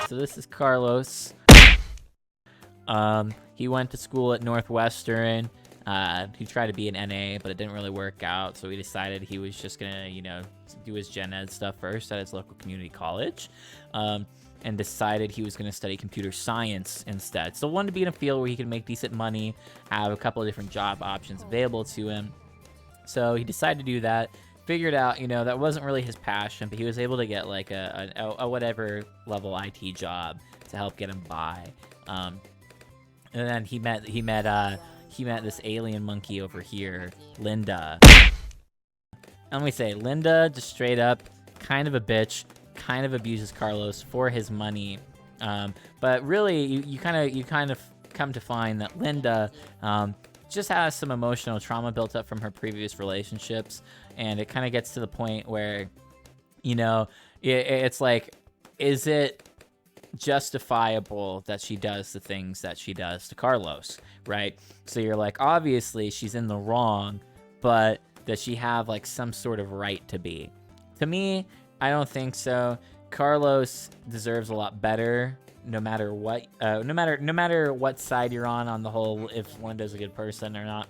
So this is Carlos. He went to school at Northwestern. He tried to be an NA, but it didn't really work out. So he decided he was just gonna, do his gen ed stuff first at his local community college. And decided he was going to study computer science instead. So wanted to be in a field where he could make decent money, have a couple of different job options available to him. So he decided to do that. Figured out, that wasn't really his passion, but he was able to get like a whatever level IT job to help get him by. And then he met this alien monkey over here, Linda. And let me say, Linda just straight up kind of a bitch. Kind of abuses Carlos for his money, but really you kind of come to find that Linda just has some emotional trauma built up from her previous relationships, and it kind of gets to the point where it's like, is it justifiable that she does the things that she does to Carlos, right? So you're like, obviously she's in the wrong, but does she have like some sort of right to be? To me, I don't think so. Carlos deserves a lot better, no matter what. No matter what side you're on the whole, if Linda's a good person or not.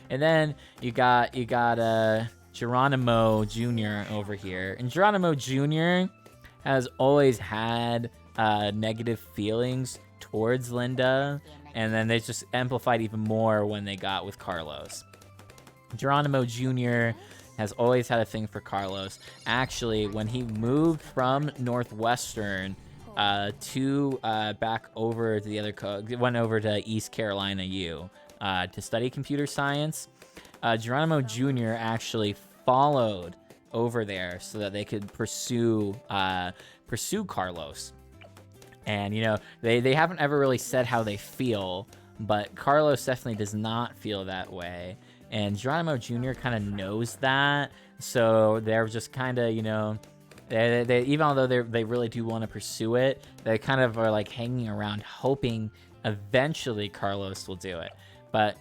And then you got Geronimo Jr. over here, and Geronimo Jr. has always had negative feelings towards Linda, and then they just amplified even more when they got with Carlos. Geronimo Jr. has always had a thing for Carlos. Actually, when he moved from Northwestern to back over to the other went over to East Carolina U to study computer science, Geronimo Jr. actually followed over there so that they could pursue Carlos. And they haven't ever really said how they feel, but Carlos definitely does not feel that way. And Geronimo Jr. kind of knows that, so they're just kind of, they even although they really do want to pursue it, they kind of are like hanging around, hoping eventually Carlos will do it. But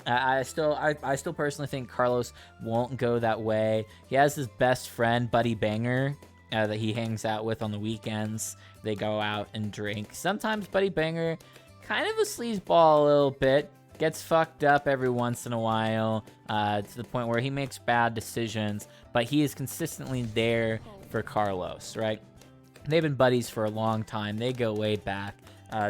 I still personally think Carlos won't go that way. He has his best friend, Buddy Banger, that he hangs out with on the weekends. They go out and drink. Sometimes Buddy Banger, kind of a sleazeball a little bit. Gets fucked up every once in a while to the point where he makes bad decisions, but he is consistently there for Carlos, right? They've been buddies for a long time. They go way back.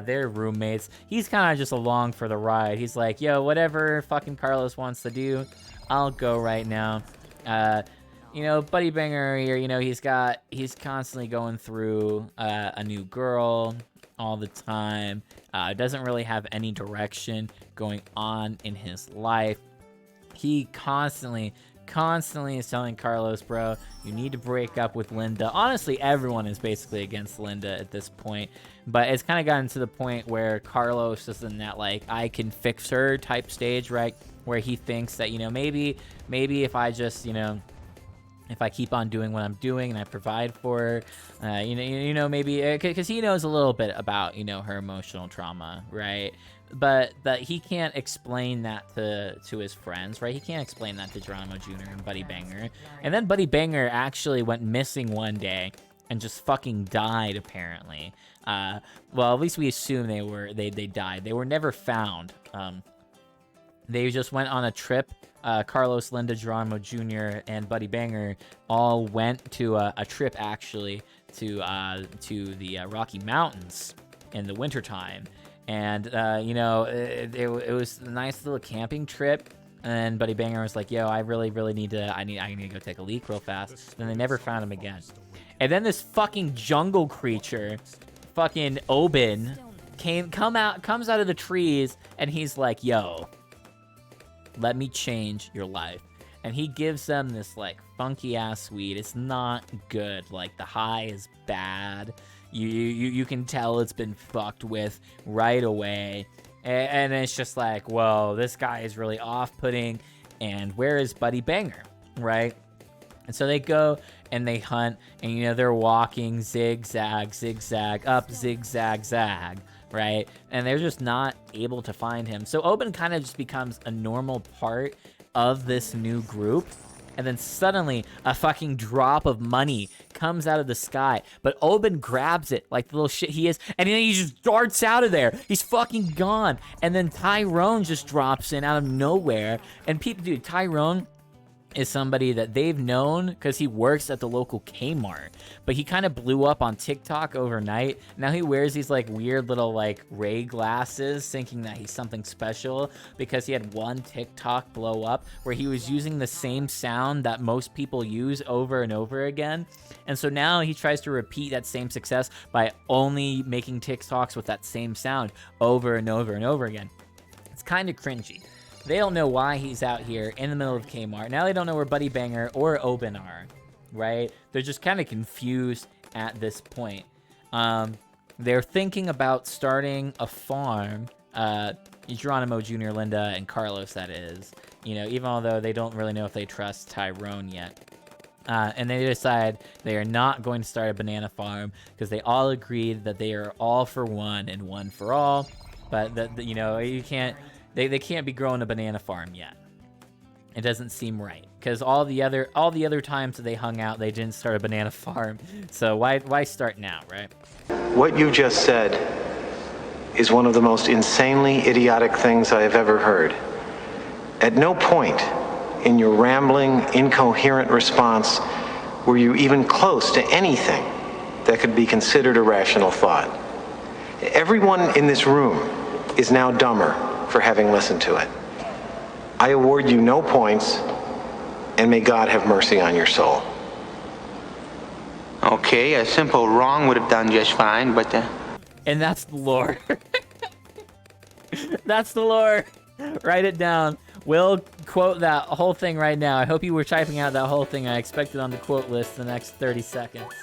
They're roommates. He's kind of just along for the ride. He's like, yo, whatever fucking Carlos wants to do, I'll go right now. Buddy Banger here, he's constantly going through a new girl all the time. Doesn't really have any direction going on in his life. He constantly is telling Carlos, bro, you need to break up with Linda. Honestly, everyone is basically against Linda at this point, but it's kind of gotten to the point where Carlos is in that like I can fix her type stage, right? Where he thinks that maybe if I just if I keep on doing what I'm doing and I provide for her, maybe because he knows a little bit about, her emotional trauma, right? But he can't explain that to his friends, right? He can't explain that to Geronimo Jr. and Buddy Banger. And then Buddy Banger actually went missing one day and just fucking died, apparently. Well, at least we assume they died. They were never found. They just went on a trip. Carlos, Linda, Geronimo Jr., and Buddy Banger all went to a trip, actually, to the Rocky Mountains in the wintertime. And, it was a nice little camping trip. And Buddy Banger was like, yo, I really need to, I need to go take a leak real fast. Then they never found him again. And then this fucking jungle creature, fucking Oben, comes out of the trees, and he's like, yo, let me change your life. And he gives them this like funky ass weed. It's not good. Like the high is bad. You can tell it's been fucked with right away. And it's just like, whoa, this guy is really off-putting. And where is Buddy Banger, right? And so they go and they hunt, and they're walking zigzag, zigzag, up, zigzag, zag, right? And they're just not able to find him. So Oben kind of just becomes a normal part of this new group. and then suddenly a fucking drop of money comes out of the sky. But Oben grabs it like the little shit he is, and then he just darts out of there. He's fucking gone. And then Tyrone just drops in out of nowhere. And people, dude, Tyrone is somebody that they've known because he works at the local Kmart, but he kind of blew up on TikTok overnight. Now he wears these like weird little like Ray glasses, thinking that he's something special because he had one TikTok blow up where he was using the same sound that most people use over and over again. And so now he tries to repeat that same success by only making TikToks with that same sound over and over and over again. It's kind of cringy. They don't know why he's out here in the middle of Kmart. Now they don't know where Buddy Banger or Oben are, right? They're just kind of confused at this point. They're thinking about starting a farm. Geronimo Jr., Linda, and Carlos, that is. You know, even although they don't really know if they trust Tyrone yet. And they decide they are not going to start a banana farm because they all agreed that they are all for one and one for all. But, you know, you can't... They can't be growing a banana farm yet. It doesn't seem right because all the other times that they hung out, they didn't start a banana farm. So why start now, right? What you just said is one of the most insanely idiotic things I have ever heard. At no point in your rambling, incoherent response were you even close to anything that could be considered a rational thought. Everyone in this room is now dumber for having listened to it. I award you no points, and may God have mercy on your soul. Okay, a simple wrong would have done just fine, but... And that's the lore. That's the lore. Write it down. We'll quote that whole thing right now. I hope you were typing out that whole thing. I expect it on the quote list the next 30 seconds.